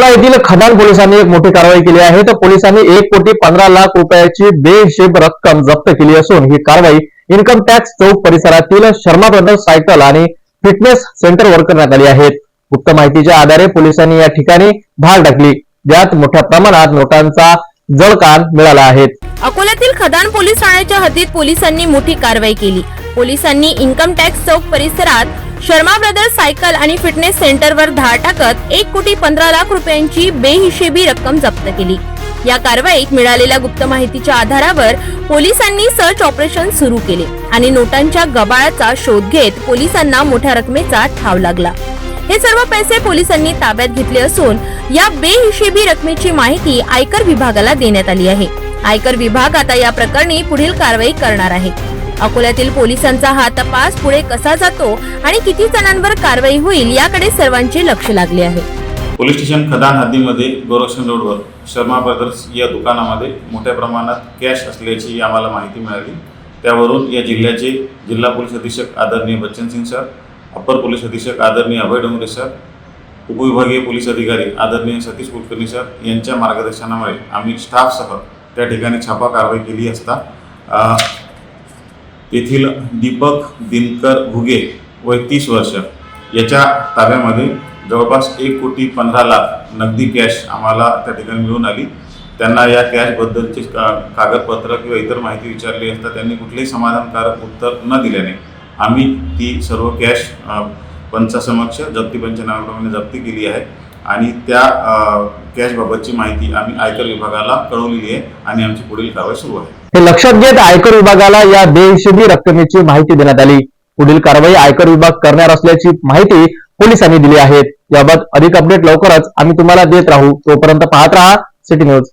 बुलढाणा येथील खदान पोलिसांनी एक मोठी कारवाई केली आहे। तर पोलिसांनी 1,15,00,000 रुपयाची बेहिशेब रक्कम जप्त केली असून ही कारवाई इन्कम टॅक्स चौक परिसरातील शर्मा ब्रदर्स सायकल आणि फिटनेस सेंटरवर करण्यात आली आहे। गुप्त माहितीच्या आधारे पोलिसांनी या ठिकाणी धाड टाकली, ज्यात मोठ्या प्रमाणात नोटांचा जळकान मिळाला आहे। अकोल्यातील खदान पोलीस ठाण्याच्या हद्दीत पोलिसांनी मोठी कारवाई केली। पोलिसांनी इन्कम टॅक्स चौक परिसरात शर्मा ब्रदर्स सायकल आणि फिटनेस सेंटरवर धाड टाकत 1,15,00,000 रुपयांची बेहिशेबी रक्कम जप्त केली। या कारवाईत मिळालेल्या गुप्त माहितीच्या आधारावर पोलिसांनी सर्च ऑपरेशन सुरू केले आणि नोटांच्या गबाळाचा शोध घेत पोलिसांना मोठ्या रकमेचा ठाव लागला। हे सर्व पैसे पोलिसांनी ताब्यात घेतले असून या बेहिशेबी रकमेची माहिती आयकर विभागाला देण्यात आली आहे। आयकर विभाग आता या प्रकरणी पुढील कारवाई करणार आहे। अकोल्यातील पोलिसांचा हा तपास पुढे कसा जातो आणि किती जणांवर कारवाई होईल याकडे सर्वांचे लक्ष लागले आहे। पोलीस स्टेशन खदान हद्दीमध्ये गोरक्षण रोडवर शर्मा ब्रदर्स या दुकानामध्ये मोठ्या प्रमाणात कॅश असल्याची आम्हाला माहिती मिळाली। त्यावरून या जिल्ह्याचे जिल्हा पोलीस अधीक्षक आदरणीय बच्चन सिंग सर, अपर पोलीस अधीक्षक आदरणीय अभय डोंगरे सर, उपविभागीय पोलीस अधिकारी आदरणीय सतीश कुलकर्णी सर यांच्या मार्गदर्शनामुळे आम्ही स्टाफसह त्या ठिकाणी छापा कारवाई केली असता येथील दीपक दिनकर घुगे वय 30 वर्ष याच्या ताब्यामध्ये जवळपास 1,15,00,000 नगदी कॅश आम्हाला त्या ठिकाणी मिळून आली। त्यांना या कॅश बद्दलचे कागदपत्र किंवा इतर माहिती विचारली असता त्यांनी कुठलेही समाधानकारक उत्तर न दिल्याने आम्ही ती सर्व कॅश पंचासमक्ष जप्ती पंचनाम्याप्रमाणे जप्ती केली आहे आणि त्या कॅश बाबतची माहिती आम्ही आयकर विभागाला कळवलेली आहे आणि आमची पुढील कारवाई सुरू आहे। हे लक्षात घेत आयकर विभागाला या बेहिशेबी रकमेची माहिती देण्यात आली। पुढील कारवाई आयकर विभाग करणार असल्याची माहिती पोलिसांनी दिली आहे। याबाबत अधिक अपडेट लवकरच आम्ही तुम्हाला देत राहू। तोपर्यंत पाहत राहा सिटी न्यूज।